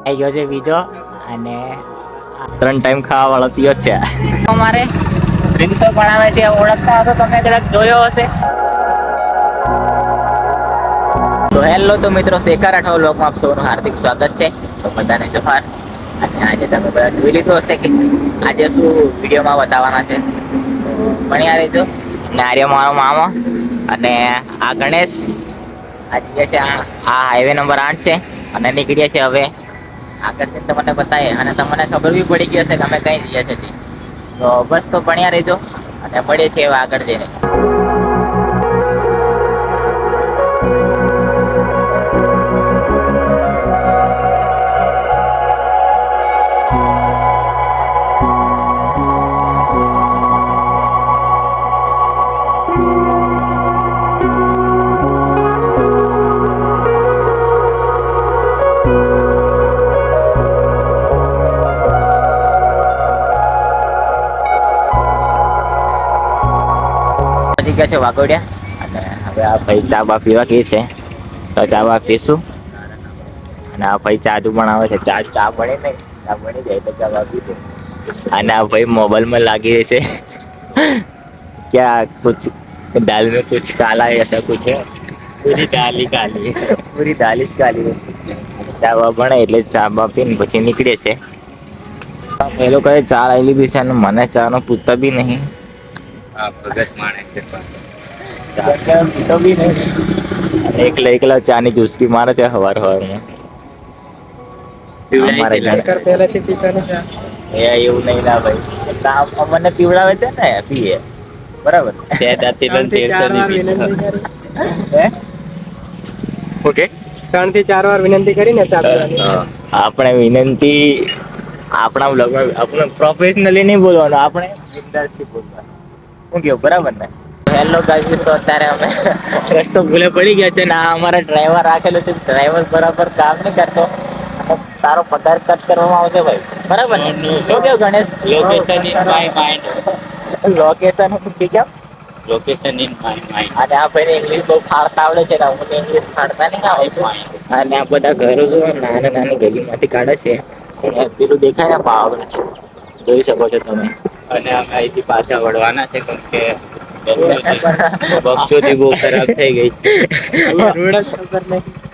થઈ ગયો છે બીજો અને 3 ટાઈમ ખાવા વાળો થયો છે અમારે રીલ્સો પણ આવે છે, ઓળખતા હશો તમે, કદાચ જોયો હશે. તો હેલો તો મિત્રો, શેખર રાઠોડ વ્લોગમાં આપ સૌનું હાર્દિક સ્વાગત છે. તો બધાને જોહાર. અને આજે તમે બધા જોઈ લીધું હશે કે આજે શું વિડીયોમાં બતાવવાના છે. ભણ્યા રહેજો. ને આર્ય મારો મામો અને આ ગણેશ. આજે છે આ હાઈવે નંબર 8 છે અને નીકળીએ છીએ હવે આગળ જઈને તમને બતાવીએ. અને તમને ખબર બી પડી ગઈ હશે કે અમે કઈ જઈએ છીએ. તો બસ તો ભણ્યા રહેજો અને મળીએ છીએ હવે આગળ જઈને. ગયા છે વાઘોડિયા અને હવે આ ભાઈ ચા બા પીવા કે છે તો ચા બા પીશું. અને આ ભાઈ ચા બનાવે છે. ચા બને નહીં, ચા બની જાય તો ચા બા પીશું. અને આ ભાઈ મોબાઈલમાં લાગી રહેશે. क्या कुछ दाल में कुछ काला ऐसा कुछ है. પૂરી દાલી કાલી, પૂરી દાલી જ કાલી. ચા બા બને એટલે ચા બા પીને પછી નીકળે છે. એ લોકોએ ચા લઈ લીધી છે અને મને ચા નો પૂછતા બી નહીં. ભગત માણસ છે પીતો બી નહીં. એકલા ચા ની ચુસ્કી મારે છે હવાર હવારમાં. એવું નહીં ના ભાઈ, મને પીવડાવે છે ને પીએ બરાબર. ઓકે, 3 થી 4 વાર વિનંતી કરીને આપણે વિનંતી આપણા બ્લોગમાં આપણે પ્રોફેશનલી નહીં બોલવાનું, આપણે બિંદાસથી બોલવાનું. શું કેવું, બરાબર ને? હેલો ગાઈસ, તો અત્યારે અમે રસ્તો ભૂલે પડી ગયા છે ને આ અમારા ડ્રાઈવર રાખેલો છે. ડ્રાઈવર બરાબર કામ નહીં કરતો. તારો પગાર કટ કરવામાં આવશે ભાઈ, બરાબર ને? શું કેવું Ganesh? Location in my mind. Location કેમ? Location in my mind. અને આ ભાઈને ઇંગ્લિશ બહુ ફાડતા આવડે છે ને અમને ઇંગ્લિશ ફાડતા નહીં આવડે. અને આ બધા ઘરો જો નાની નાની ગલીમાંથી કાઢે છે. પેલું દેખાય ને પાવર છે, જોઈ શકો છો તમે. અને અમે અહીંથી પાછા વળવાના છે કેમ કે બક્ષોથી બહુ ખરાબ થઈ ગઈ.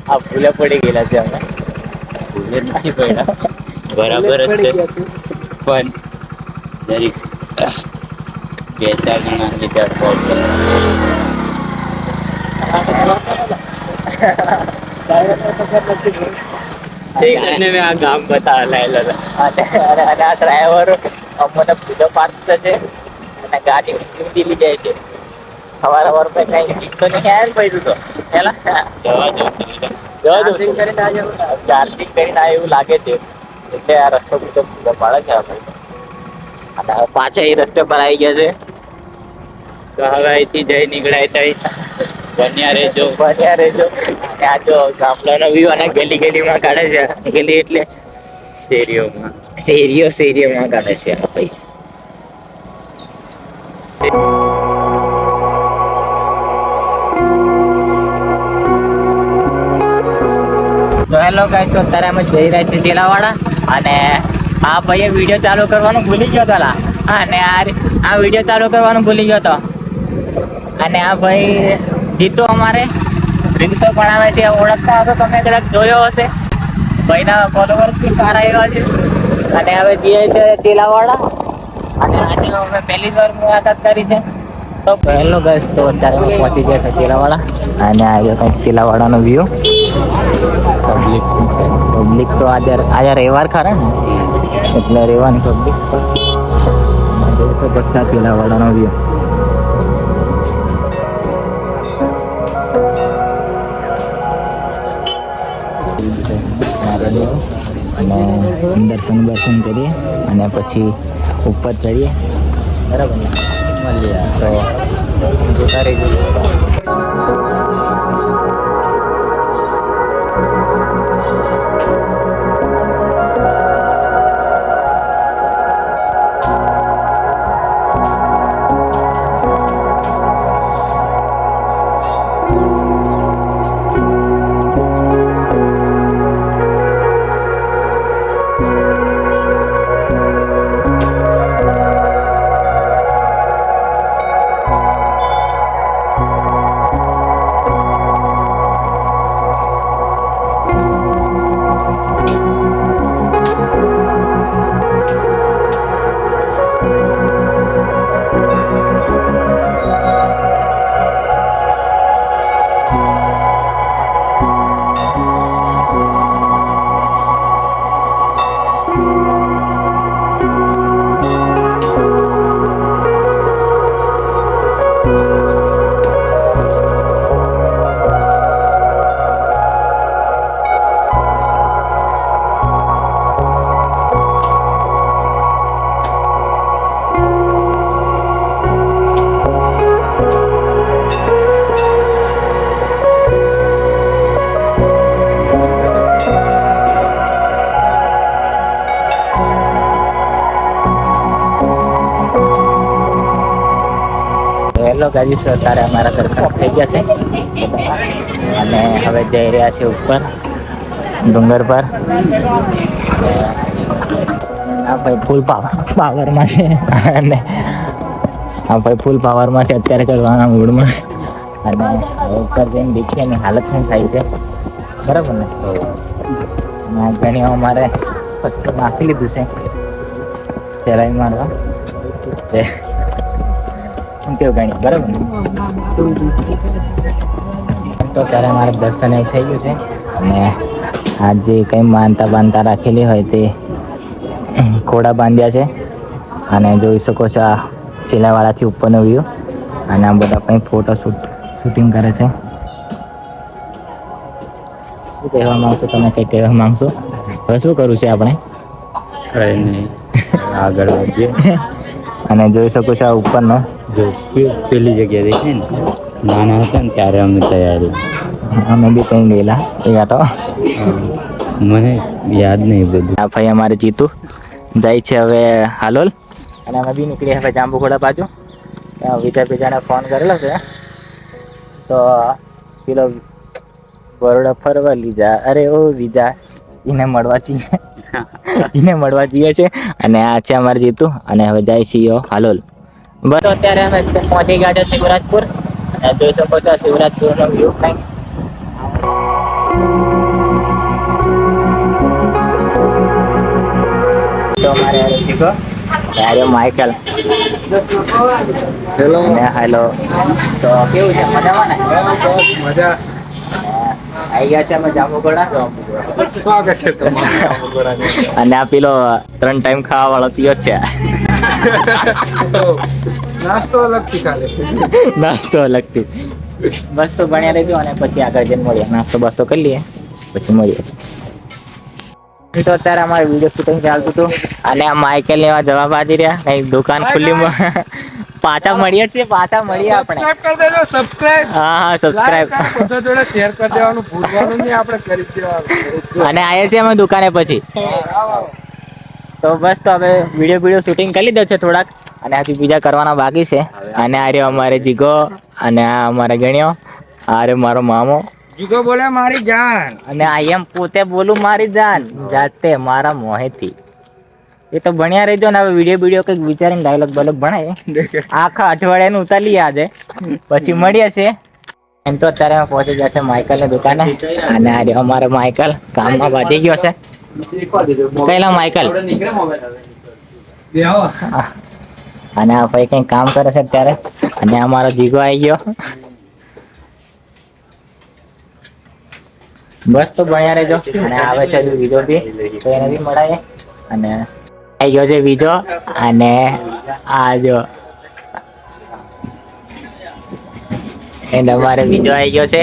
આ ભૂલે પડી ગયેલા છે અમે. ભૂલે નથી પડ્યા, બરાબર જ છે પણ જરીક 2-4 ગણા લીટર આ ગામ બતાવેલા અને આ ડ્રાઈવર અમને પૂજો પાડતો છે અને ગાડી ઊંચી લઈ જાય છે. સવાર કઈ ઠીક તો નહીં આવ્યા ને ભાઈ? તું તો પેલા ચાર્જિંગ કરીને આવે એવું લાગે છે એટલે આ રસ્તો પૂજો પાડે છે ભાઈ. અને પાછા એ રસ્તે પર આવી ગયા છે. તો હવે અહીંથી જઈ નીકળાય થઈ બન્યા રહેજો. આ જો ગામડાનો વ્યૂ અને ગલીમાં કાઢે છે. ગલી એટલે શેરીઓમાં કાઢે છે ભાઈ. તો હેલો ગાઈસ, તો અત્યારે અમે જઈ રહ્યા છીએ ટેલાવાડા અને આ ભાઈએ વિડીયો ચાલુ કરવાનું ભૂલી ગયો હતો. અને આ વિડીયો ચાલુ કરવાનું ભૂલી ગયો હતો. અને આ ભાઈ જીતો અમારે રીલ્સો પણ આવે છે, ઓળખતા હશો તમે, કદાચ જોયો હશે. ભાઈના ફોલોવર્સ બી સારા એવા છે. અને હવે જઈએ છીએ ટેલાવાડા અને આજે અમે પહેલી વાર મુલાકાત કરી છે. તો હેલો ગાઈસ, તો અત્યારે અમે પહોંચી ગયા છે ટેલાવાડા અને આજે કંઈક ટેલાવાડાનો વ્યૂ. પબ્લિક તો આજે રવિવાર ખરા ને એટલે રહેવાની પબ્લિક. જોઈ શકો છો ટેલાવાડાનો વ્યૂ. અને દર્શન કરીએ અને પછી ઉપર ચડીએ, બરાબર ને? મળીએ તો જોતા રહીએ. ગાઈસ અત્યારે અમારા દર્શન થઈ ગયા છે અને હવે જઈ રહ્યા છે ઉપર ડુંગર પર. આ ભાઈ ફૂલ પાવરમાં છે અને આ ભાઈ ફૂલ પાવરમાં છે અત્યારે કરવાના મૂડમાં. અને ઉપર જઈને દેખીએ એની હાલત શું થાય છે, બરાબર ને? ઘણી અમારે પથ્થર નાખી લીધું છે ચલાવી મારવા. શું કેવું ઘણી, બરાબર ને? તો ત્યારે મારે દર્શન એવું થઈ ગયું છે અને આ જે કંઈ માનતા બાંધતા રાખેલી હોય તે ઘોડા બાંધ્યા છે અને જોઈ શકો છો આ ચીલાવાળાથી ઉપરનો વ્યૂ. અને આ બધા કંઈ ફોટો શૂટિંગ કરે છે. શું કહેવા માંગશો તમે? કંઈ કહેવા માંગશો? હવે શું કરવું છે આપણે? કઈ નહીં, આગળ વધીએ. અને જોઈ શકો છો આ ઉપરનો જો પેલી જગ્યા દેખી ને, નાના હતા ને ત્યારે અમે તૈયારી. અમે બી કંઈ ગયેલા એ આટો. મને યાદ નહીં બધું. આ ભાઈ અમારે જીતું જાય છે હવે હાલોલ અને અમે બી નીકળીએ હવે જાંબુઘોડા બાજુ. બીજાને ફોન કરેલો છે તો પેલો બરોડા ફરવા લીધા. અરે ઓ બીજા એને મળવા જઈએ છે અને આ છે અમારે જીતું અને હવે જાય છીએ હાલોલ. બસ અત્યારે અમે પહોંચી ગયા છે શિવરાજપુર અને જોઈ શકો છો શિવરાજપુરનો વ્યૂ કંઈક. તો અમારે શીખો અરે માઇકલ. Hello hello. તો કેવું છે, મજામાં ને? મજા આવી ગયા છે અમે જાંબુઘોડા. સ્વાગત છે તમારું. અને આ પેલો 3 ટાઈમ ખાવા વાળો પિયો છે. નાસ્તો અલગથી ખાલે. નાસ્તો અલગથી. બસ તો ભણ્યા રહેજો અને પછી આગળ જઈને મળીએ. નાસ્તો બસ્તો કરી લઈએ પછી મળીએ. તો અત્યારે અમારે વિડીયો શૂટિંગ ચાલતું હતું અને આ માઇકેલ ને એવા જવાબ આપી રહ્યા. કઈ દુકાન ખુલ્લી પાછા મળીએ છીએ આપણે. સબસ્ક્રાઇબ કરી દેજો, સબસ્ક્રાઇબ. હા સબસ્ક્રાઇબ. બધા જોડે શેર કરી દેવાનું ભૂલવાનું નહીં, આપણે કરી દેવાનું. અને આવીએ છીએ અમે દુકાને પછી. તો બસ તો હવે વિડીયો શૂટિંગ કરી લીધો છે થોડાક અને હજી બીજા કરવાના બાકી છે. અને આ રહ્યો અમારે જીગો અને આ અમારે ગણ્યો. આ રહ્યો મારો મામો. જીગો બોલે મારી જાન. અને આ એમ પોતે બોલું મારી જાન જાતે મારા મોહેથી. એ તો ભણ્યા રહેજો ને હવે વિડીયો કંઈક વિચારીને ડાયલોગ બાયલોગ ભણાય. આખા અઠવાડિયાનું ઉતારી આજે પછી મળીએ છે. એમ તો અત્યારે અમે પહોંચી ગયા છે માઇકલની દુકાને અને આ રહ્યો અમારો માઇકલ કામમાં બાજી ગયો છે. કહેલા માઇકલ. અને આ ભાઈ કંઈક કામ કરે છે અત્યારે અને અમારો જીગો આવી ગયો. બસ તો ભણ્યા રહેજો અને આવે છે બીજો બી તો એને બી મળાય. અને આવી ગયો છે બીજો અને આ જો એન્ડ અમારે બીજો આવી ગયો છે.